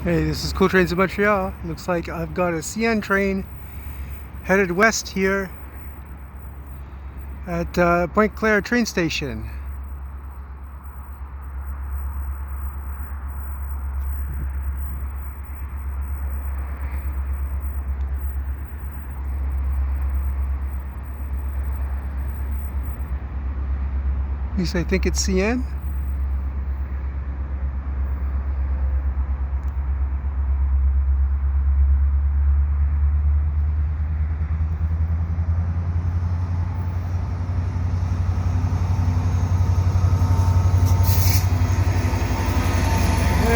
Hey, this is Cool Trains of Montreal. Looks like I've got a CN train headed west here at Pointe Claire train station. At least I think it's CN.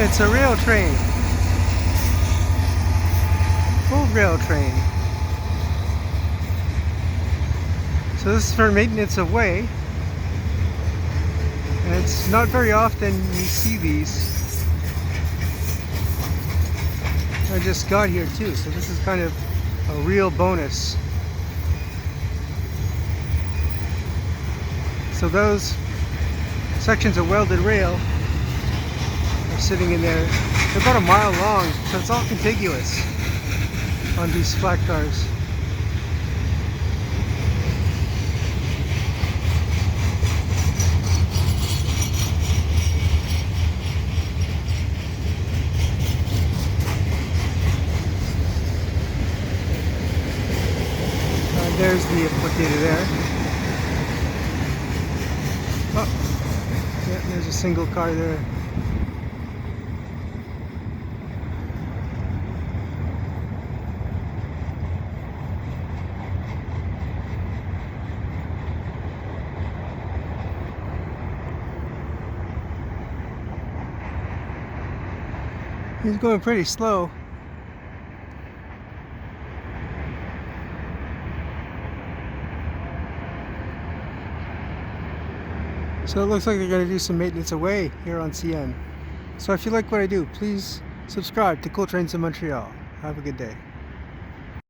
It's a rail train. Full rail train. So this is for maintenance of way. And it's not very often you see these. I just got here too, so this is kind of a real bonus. So those sections of welded rail are sitting in there. They're about a mile long, so it's all contiguous on these flat cars. There's the applicator there. Oh, yeah, there's a single car there. He's going pretty slow. So it looks like they're going to do some maintenance away here on CN. So if you like what I do, please subscribe to Cool Trains in Montreal. Have a good day.